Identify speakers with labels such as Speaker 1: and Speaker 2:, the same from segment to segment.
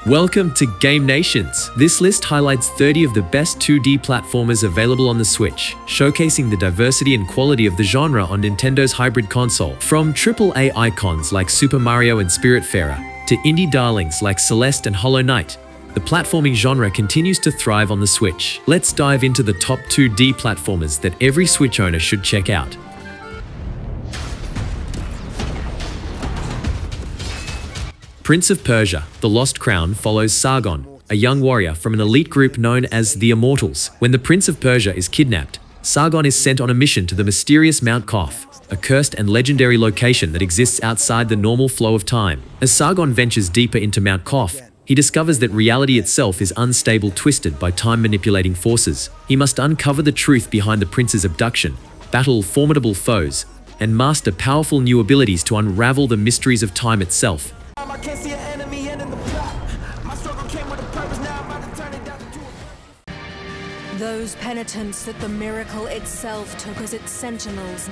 Speaker 1: Welcome to Game Nations. This list highlights 30 of the best 2D platformers available on the Switch, showcasing the diversity and quality of the genre on Nintendo's hybrid console. From AAA icons like Super Mario and Spiritfarer, to indie darlings like Celeste and Hollow Knight, the platforming genre continues to thrive on the Switch. Let's dive into the top 2D platformers that every Switch owner should check out. Prince of Persia, The Lost Crown follows Sargon, a young warrior from an elite group known as the Immortals. When the Prince of Persia is kidnapped, Sargon is sent on a mission to the mysterious Mount Koth, a cursed and legendary location that exists outside the normal flow of time. As Sargon ventures deeper into Mount Koth, he discovers that reality itself is unstable, twisted by time-manipulating forces. He must uncover the truth behind the prince's abduction, battle formidable foes, and master powerful new abilities to unravel the mysteries of time itself.
Speaker 2: Those penitents that the miracle itself took as its sentinels.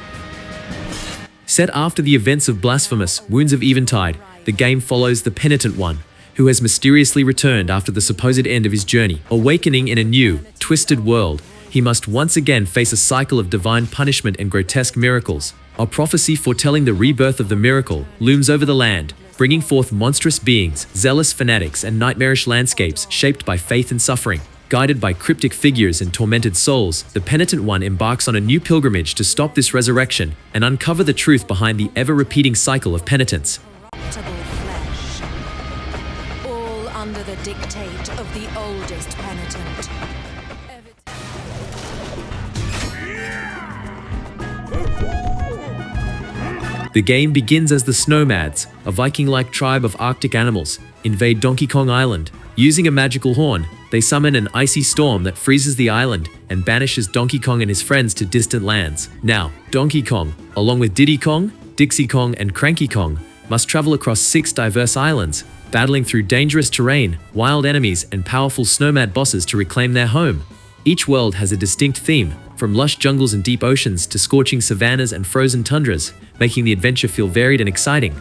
Speaker 1: Set after the events of Blasphemous, Wounds of Eventide, the game follows the Penitent One, who has mysteriously returned after the supposed end of his journey. Awakening in a new, twisted world, he must once again face a cycle of divine punishment and grotesque miracles. A prophecy foretelling the rebirth of the miracle looms over the land, bringing forth monstrous beings, zealous fanatics, and nightmarish landscapes shaped by faith and suffering. Guided by cryptic figures and tormented souls, the Penitent One embarks on a new pilgrimage to stop this resurrection and uncover the truth behind the ever-repeating cycle of penitence.
Speaker 2: Flesh, all under the dictate of the oldest penitent.
Speaker 1: The game begins as the Snowmads, a Viking-like tribe of Arctic animals, invade Donkey Kong Island. Using a magical horn, they summon an icy storm that freezes the island and banishes Donkey Kong and his friends to distant lands. Now, Donkey Kong, along with Diddy Kong, Dixie Kong, and Cranky Kong, must travel across 6 diverse islands, battling through dangerous terrain, wild enemies, and powerful Snowmad bosses to reclaim their home. Each world has a distinct theme, from lush jungles and deep oceans to scorching savannas and frozen tundras, making the adventure feel varied and exciting.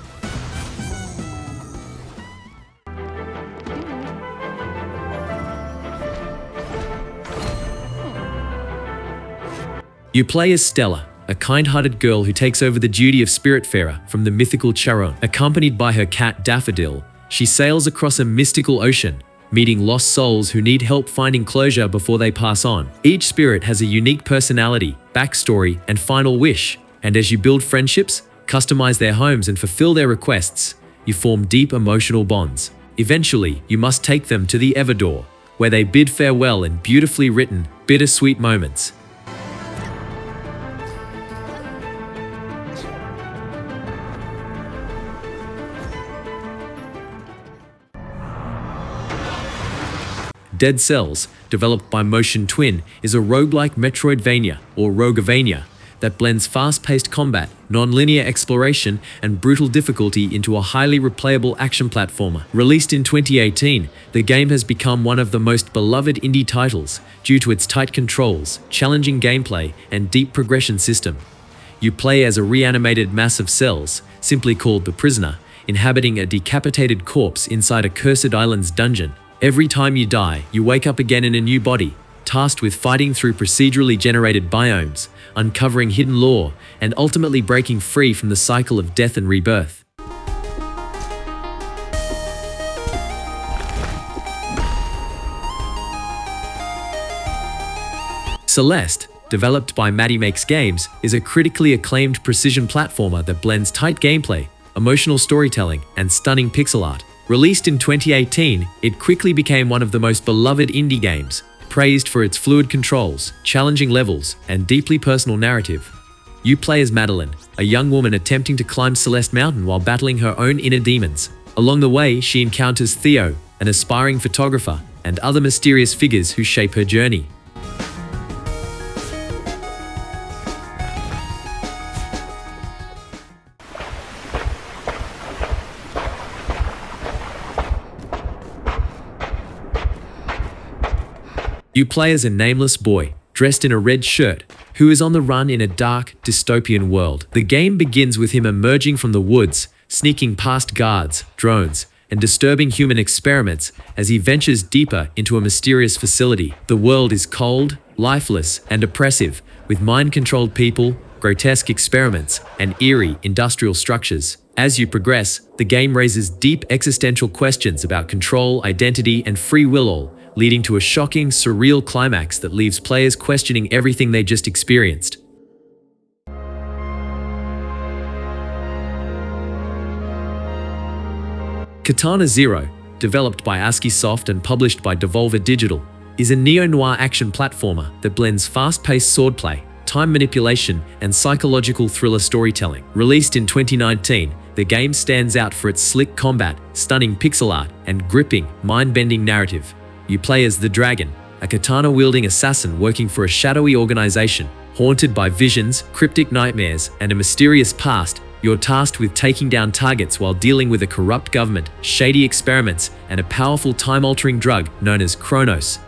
Speaker 1: You play as Stella, a kind-hearted girl who takes over the duty of Spiritfarer from the mythical Charon. Accompanied by her cat Daffodil, she sails across a mystical ocean, meeting lost souls who need help finding closure before they pass on. Each spirit has a unique personality, backstory, and final wish, and as you build friendships, customize their homes, and fulfill their requests, you form deep emotional bonds. Eventually, you must take them to the Everdoor, where they bid farewell in beautifully written, bittersweet moments. Dead Cells, developed by Motion Twin, is a roguelike Metroidvania, or Roguevania, that blends fast-paced combat, non-linear exploration, and brutal difficulty into a highly replayable action platformer. Released in 2018, the game has become one of the most beloved indie titles due to its tight controls, challenging gameplay, and deep progression system. You play as a reanimated mass of cells, simply called the Prisoner, inhabiting a decapitated corpse inside a cursed island's dungeon. Every time you die, you wake up again in a new body, tasked with fighting through procedurally generated biomes, uncovering hidden lore, and ultimately breaking free from the cycle of death and rebirth. Celeste, developed by Maddie Makes Games, is a critically acclaimed precision platformer that blends tight gameplay, emotional storytelling, and stunning pixel art. Released in 2018, it quickly became one of the most beloved indie games, praised for its fluid controls, challenging levels, and deeply personal narrative. You play as Madeline, a young woman attempting to climb Celeste Mountain while battling her own inner demons. Along the way, she encounters Theo, an aspiring photographer, and other mysterious figures who shape her journey. You play as a nameless boy, dressed in a red shirt, who is on the run in a dark, dystopian world. The game begins with him emerging from the woods, sneaking past guards, drones, and disturbing human experiments as he ventures deeper into a mysterious facility. The world is cold, lifeless, and oppressive, with mind-controlled people, grotesque experiments, and eerie industrial structures. As you progress, the game raises deep existential questions about control, identity, and free will, all leading to a shocking, surreal climax that leaves players questioning everything they just experienced. Katana ZERO, developed by ASCII Soft and published by Devolver Digital, is a neo-noir action platformer that blends fast-paced swordplay, time manipulation, and psychological thriller storytelling. Released in 2019, the game stands out for its slick combat, stunning pixel art, and gripping, mind-bending narrative. You play as the Dragon, a katana-wielding assassin working for a shadowy organization. Haunted by visions, cryptic nightmares, and a mysterious past, you're tasked with taking down targets while dealing with a corrupt government, shady experiments, and a powerful time-altering drug known as Chronos.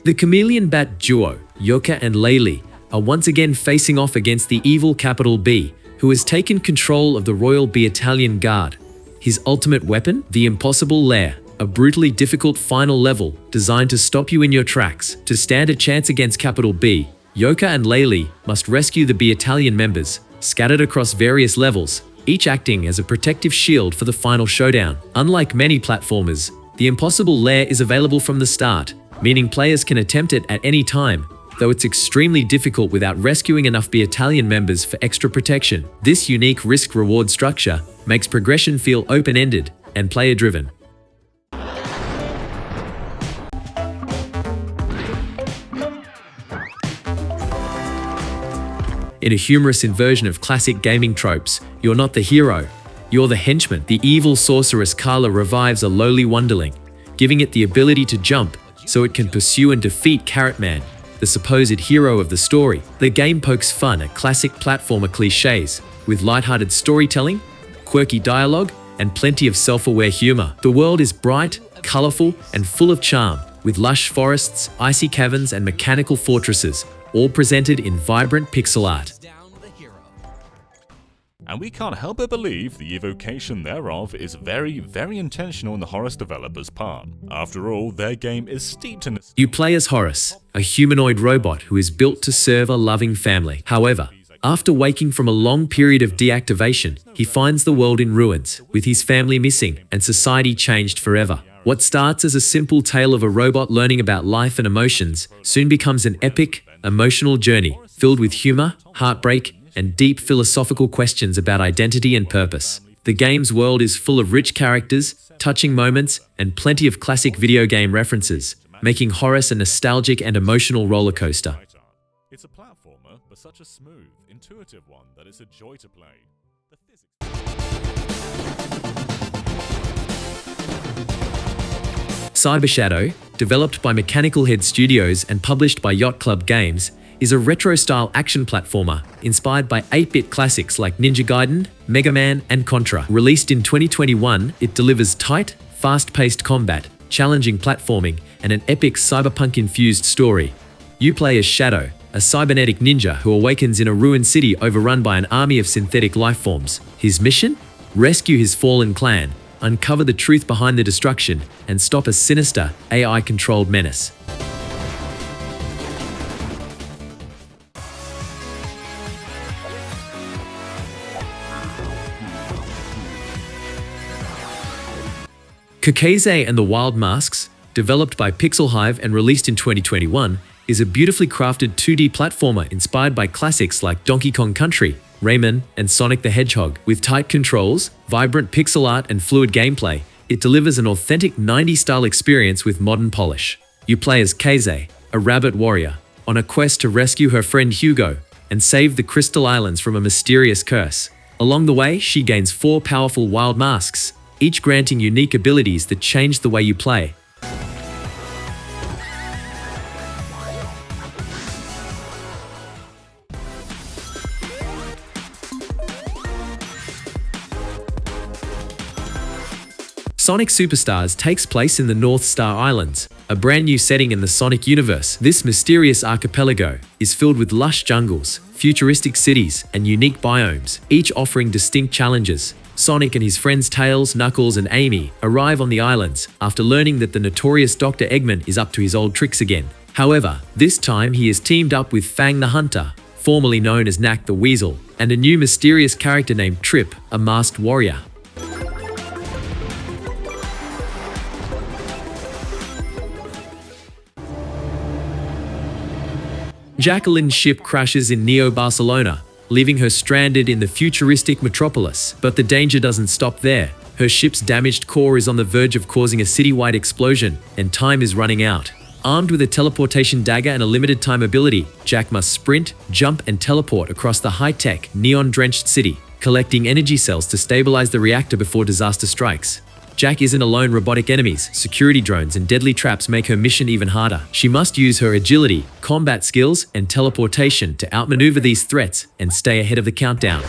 Speaker 1: The chameleon bat duo, Yooka-Laylee, are once again facing off against the evil Capital B, who has taken control of the Royal Battalion Guard. His ultimate weapon, the impossible Lair, a brutally difficult final level designed to stop you in your tracks. To stand a chance against Capital B, Yooka-Laylee must rescue the battalion members, scattered across various levels, each acting as a protective shield for the final showdown. Unlike many platformers, the impossible Lair is available from the start, meaning players can attempt it at any time, though it's extremely difficult without rescuing enough battalion members for extra protection. This unique risk-reward structure makes progression feel open-ended and player-driven. In a humorous inversion of classic gaming tropes, you're not the hero, you're the henchman. The evil sorceress Carla revives a lowly Wunderling, giving it the ability to jump so it can pursue and defeat Carrotman, the supposed hero of the story. The game pokes fun at classic platformer cliches, with lighthearted storytelling, quirky dialogue, and plenty of self-aware humor. The world is bright, colorful, and full of charm, with lush forests, icy caverns, and mechanical fortresses, all presented in vibrant pixel art.
Speaker 3: And we can't help but believe the evocation thereof is very, very intentional on the Horace developers' part. After all, their game is steeped in
Speaker 1: You play as Horace, a humanoid robot who is built to serve a loving family. However, after waking from a long period of deactivation, he finds the world in ruins, with his family missing and society changed forever. What starts as a simple tale of a robot learning about life and emotions soon becomes an epic, emotional journey filled with humor, heartbreak, and deep philosophical questions about identity and purpose. The game's world is full of rich characters, touching moments, and plenty of classic video game references, making Horace a nostalgic and emotional roller coaster.
Speaker 3: It's a platformer, but such a smooth, intuitive one that it's a joy to play.
Speaker 1: Cyber Shadow, developed by Mechanical Head Studios and published by Yacht Club Games, is a retro-style action platformer inspired by 8-bit classics like Ninja Gaiden, Mega Man, and Contra. Released in 2021, it delivers tight, fast-paced combat, challenging platforming, and an epic cyberpunk-infused story. You play as Shadow, a cybernetic ninja who awakens in a ruined city overrun by an army of synthetic lifeforms. His mission? Rescue his fallen clan, uncover the truth behind the destruction, and stop a sinister, AI-controlled menace. Kaze and the Wild Masks, developed by Pixel Hive and released in 2021, is a beautifully crafted 2D platformer inspired by classics like Donkey Kong Country, Rayman, and Sonic the Hedgehog. With tight controls, vibrant pixel art, and fluid gameplay, it delivers an authentic 90s-style experience with modern polish. You play as Kaze, a rabbit warrior, on a quest to rescue her friend Hugo and save the Crystal Islands from a mysterious curse. Along the way, she gains 4 powerful wild masks, each granting unique abilities that change the way you play. Sonic Superstars takes place in the North Star Islands, a brand new setting in the Sonic universe. This mysterious archipelago is filled with lush jungles, futuristic cities, and unique biomes, each offering distinct challenges. Sonic and his friends Tails, Knuckles, and Amy arrive on the islands after learning that the notorious Dr. Eggman is up to his old tricks again. However, this time he is teamed up with Fang the Hunter, formerly known as Knack the Weasel, and a new mysterious character named Trip, a masked warrior. Jacqueline's ship crashes in Neo-Barcelona, leaving her stranded in the futuristic metropolis. But the danger doesn't stop there. Her ship's damaged core is on the verge of causing a citywide explosion, and time is running out. Armed with a teleportation dagger and a limited-time ability, Jack must sprint, jump, and teleport across the high-tech, neon-drenched city, collecting energy cells to stabilize the reactor before disaster strikes. Jack isn't alone. Robotic enemies, security drones, and deadly traps make her mission even harder. She must use her agility, combat skills, and teleportation to outmaneuver these threats and stay ahead of the countdown.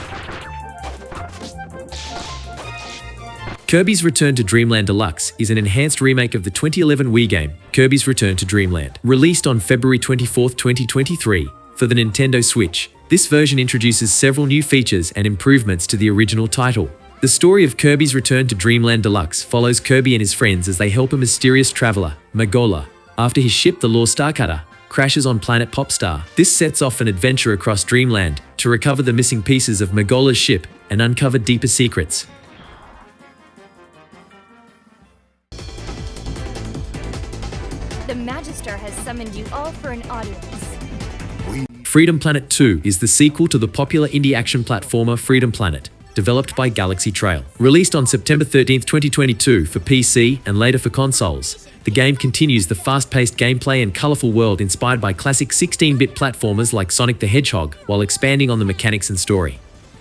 Speaker 1: Kirby's Return to Dreamland Deluxe is an enhanced remake of the 2011 Wii game, Kirby's Return to Dreamland. Released on February 24, 2023, for the Nintendo Switch, this version introduces several new features and improvements to the original title. The story of Kirby's Return to Dreamland Deluxe follows Kirby and his friends as they help a mysterious traveler, Magola, after his ship, the Law Starcutter, crashes on planet Popstar. This sets off an adventure across Dreamland to recover the missing pieces of Magola's ship and uncover deeper secrets.
Speaker 4: The Magister has summoned you all for an audience.
Speaker 1: Freedom Planet 2 is the sequel to the popular indie action platformer Freedom Planet, developed by Galaxy Trail. Released on September 13, 2022 for PC and later for consoles, the game continues the fast-paced gameplay and colorful world inspired by classic 16-bit platformers like Sonic the Hedgehog, while expanding on the mechanics and story.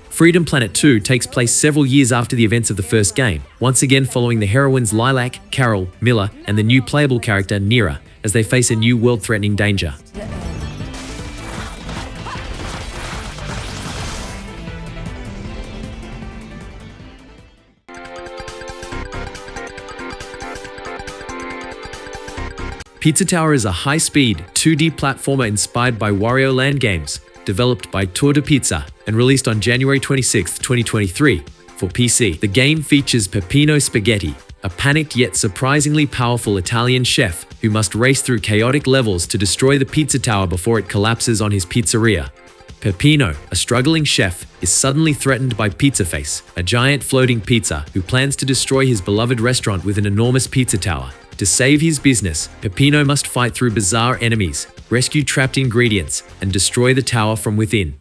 Speaker 1: Freedom Planet 2 takes place several years after the events of the first game, once again following the heroines Lilac, Carol, Miller, and the new playable character Nira as they face a new world-threatening danger. Pizza Tower is a high-speed, 2D platformer inspired by Wario Land games, developed by Tour de Pizza and released on January 26, 2023 for PC. The game features Peppino Spaghetti, a panicked yet surprisingly powerful Italian chef who must race through chaotic levels to destroy the pizza tower before it collapses on his pizzeria. Peppino, a struggling chef, is suddenly threatened by Pizza Face, a giant floating pizza who plans to destroy his beloved restaurant with an enormous pizza tower. To save his business, Peppino must fight through bizarre enemies, rescue trapped ingredients, and destroy the tower from within.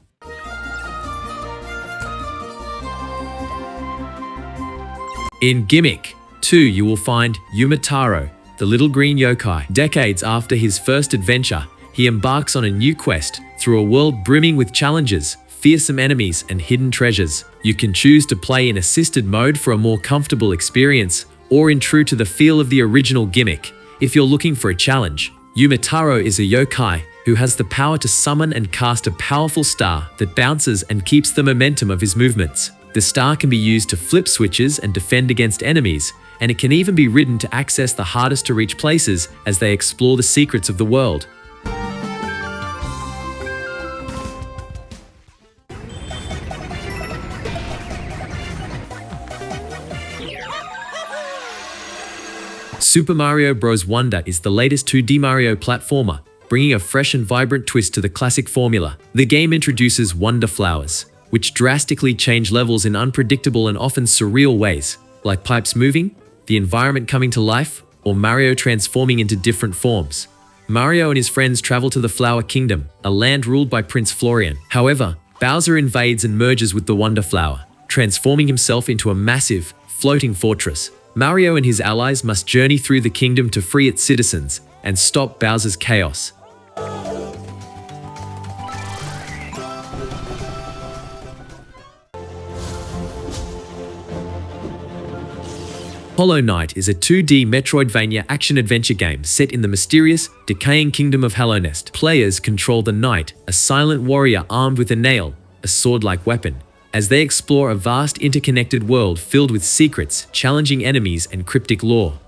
Speaker 1: In Gimmick 2, you will find Yumataro, the little green yokai. Decades after his first adventure, he embarks on a new quest through a world brimming with challenges, fearsome enemies, and hidden treasures. You can choose to play in assisted mode for a more comfortable experience, or in true to the feel of the original Gimmick. If you're looking for a challenge, Yumataro is a yokai who has the power to summon and cast a powerful star that bounces and keeps the momentum of his movements. The star can be used to flip switches and defend against enemies, and it can even be ridden to access the hardest to reach places as they explore the secrets of the world. Super Mario Bros. Wonder is the latest 2D Mario platformer, bringing a fresh and vibrant twist to the classic formula. The game introduces Wonder Flowers, which drastically change levels in unpredictable and often surreal ways, like pipes moving, the environment coming to life, or Mario transforming into different forms. Mario and his friends travel to the Flower Kingdom, a land ruled by Prince Florian. However, Bowser invades and merges with the Wonder Flower, transforming himself into a massive, floating fortress. Mario and his allies must journey through the kingdom to free its citizens and stop Bowser's chaos. Hollow Knight is a 2D Metroidvania action-adventure game set in the mysterious, decaying kingdom of Hallownest. Players control the Knight, a silent warrior armed with a nail, a sword-like weapon, as they explore a vast interconnected world filled with secrets, challenging enemies, and cryptic lore.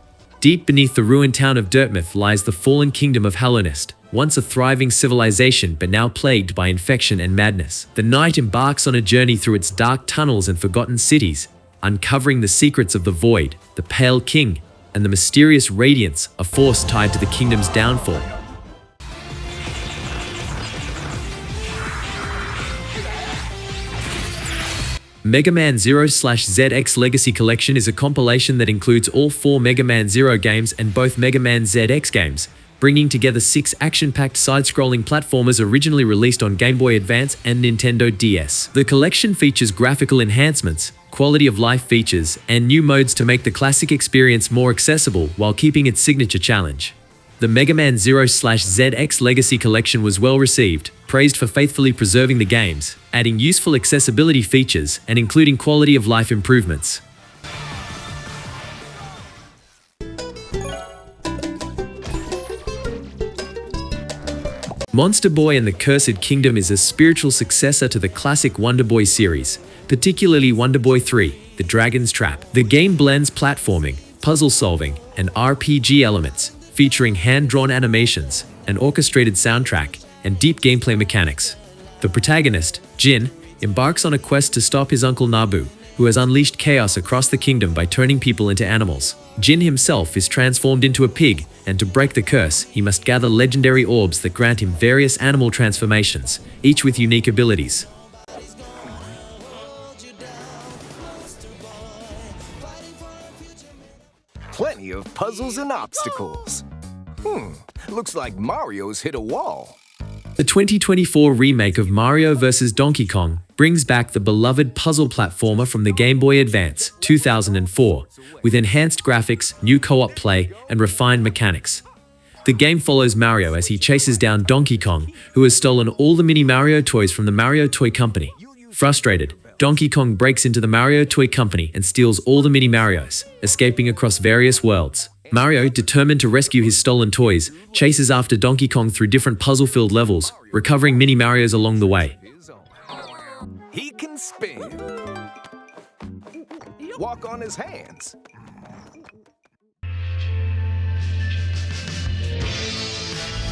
Speaker 1: Deep beneath the ruined town of Dirtmouth lies the fallen kingdom of Hallownest, once a thriving civilization but now plagued by infection and madness. The knight embarks on a journey through its dark tunnels and forgotten cities, uncovering the secrets of the Void, the Pale King, and the mysterious Radiance, a force tied to the kingdom's downfall. Mega Man Zero/ZX Legacy Collection is a compilation that includes all 4 Mega Man Zero games and both Mega Man ZX games, bringing together 6 action-packed side-scrolling platformers originally released on Game Boy Advance and Nintendo DS. The collection features graphical enhancements, quality-of-life features, and new modes to make the classic experience more accessible while keeping its signature challenge. The Mega Man Zero/ZX Legacy Collection was well received, praised for faithfully preserving the games, adding useful accessibility features, and including quality-of-life improvements. Monster Boy and the Cursed Kingdom is a spiritual successor to the classic Wonder Boy series, particularly Wonder Boy 3, The Dragon's Trap. The game blends platforming, puzzle solving, and RPG elements, featuring hand-drawn animations, an orchestrated soundtrack, and deep gameplay mechanics. The protagonist, Jin, embarks on a quest to stop his uncle Nabu, who has unleashed chaos across the kingdom by turning people into animals. Jin himself is transformed into a pig, and to break the curse, he must gather legendary orbs that grant him various animal transformations, each with unique abilities.
Speaker 5: Plenty of puzzles and obstacles. Looks like Mario's hit a wall.
Speaker 1: The 2024 remake of Mario vs. Donkey Kong brings back the beloved puzzle platformer from the Game Boy Advance 2004, with enhanced graphics, new co-op play, and refined mechanics. The game follows Mario as he chases down Donkey Kong, who has stolen all the mini Mario toys from the Mario Toy Company. Frustrated, Donkey Kong breaks into the Mario Toy Company and steals all the mini Marios, escaping across various worlds. Mario, determined to rescue his stolen toys, chases after Donkey Kong through different puzzle-filled levels, recovering mini Marios along the way.
Speaker 5: He can spin. Walk on his hands.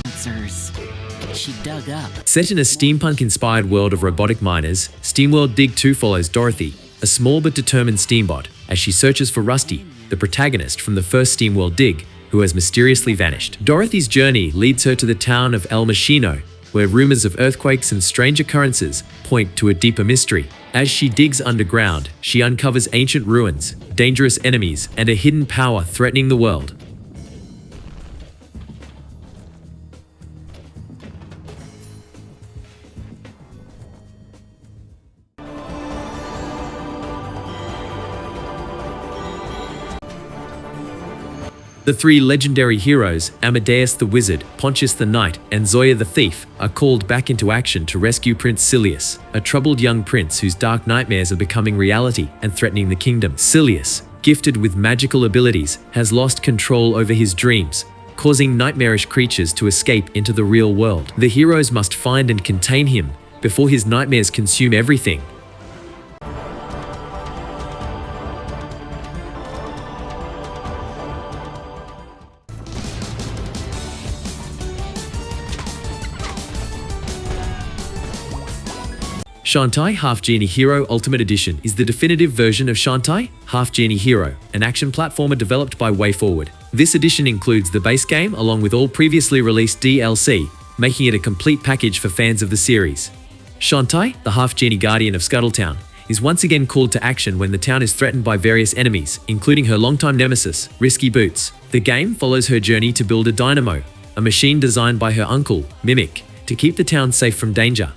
Speaker 6: Answers she dug up.
Speaker 1: Set in a steampunk-inspired world of robotic miners, SteamWorld Dig 2 follows Dorothy, a small but determined steambot, as she searches for Rusty, the protagonist from the first SteamWorld Dig, who has mysteriously vanished. Dorothy's journey leads her to the town of El Machino, where rumors of earthquakes and strange occurrences point to a deeper mystery. As she digs underground, she uncovers ancient ruins, dangerous enemies, and a hidden power threatening the world. The 3 legendary heroes, Amadeus the Wizard, Pontius the Knight, and Zoya the Thief, are called back into action to rescue Prince Silius, a troubled young prince whose dark nightmares are becoming reality and threatening the kingdom. Silius, gifted with magical abilities, has lost control over his dreams, causing nightmarish creatures to escape into the real world. The heroes must find and contain him before his nightmares consume everything. Shantae Half-Genie Hero Ultimate Edition is the definitive version of Shantae Half-Genie Hero, an action platformer developed by WayForward. This edition includes the base game along with all previously released DLC, making it a complete package for fans of the series. Shantae, the Half-Genie Guardian of Scuttletown, is once again called to action when the town is threatened by various enemies, including her longtime nemesis, Risky Boots. The game follows her journey to build a dynamo, a machine designed by her uncle, Gimmick, to keep the town safe from danger.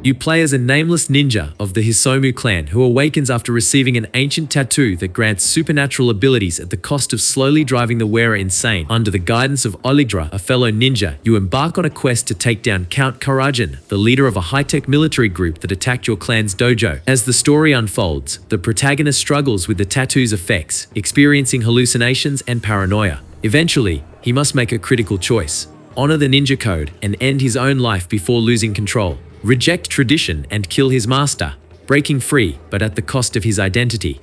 Speaker 1: You play as a nameless ninja of the Hisomu clan who awakens after receiving an ancient tattoo that grants supernatural abilities at the cost of slowly driving the wearer insane. Under the guidance of Oligra, a fellow ninja, you embark on a quest to take down Count Karajan, the leader of a high-tech military group that attacked your clan's dojo. As the story unfolds, the protagonist struggles with the tattoo's effects, experiencing hallucinations and paranoia. Eventually, he must make a critical choice. honor the ninja code and end his own life before losing control, reject tradition and kill his master, breaking free but at the cost of his identity.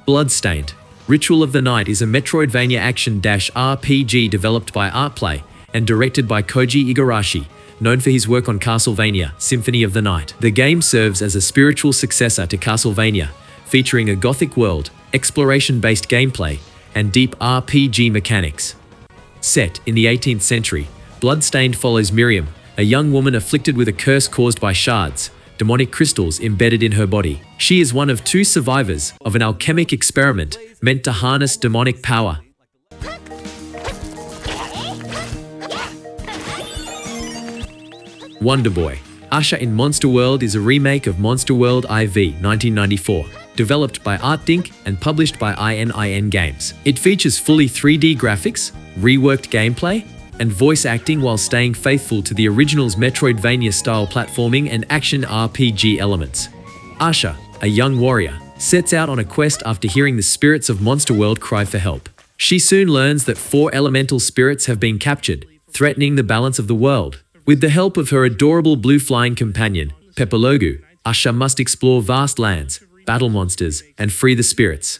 Speaker 1: Bloodstained. Ritual of the Night is a Metroidvania action-RPG developed by Artplay and directed by Koji Igarashi, known for his work on Castlevania, Symphony of the Night. The game serves as a spiritual successor to Castlevania, featuring a gothic world, exploration-based gameplay, and deep RPG mechanics. Set in the 18th century, Bloodstained follows Miriam, a young woman afflicted with a curse caused by shards, demonic crystals embedded in her body. She is one of 2 survivors of an alchemic experiment meant to harness demonic power. Wonder Boy. Asha in Monster World is a remake of Monster World IV 1994, developed by ArtDink and published by ININ Games. It features fully 3D graphics, reworked gameplay, and voice acting while staying faithful to the original's Metroidvania-style platforming and action RPG elements. Asha, a young warrior, sets out on a quest after hearing the spirits of Monster World cry for help. She soon learns that 4 elemental spirits have been captured, threatening the balance of the world. With the help of her adorable blue flying companion, Pepologu, Asha must explore vast lands, battle monsters, and free the spirits.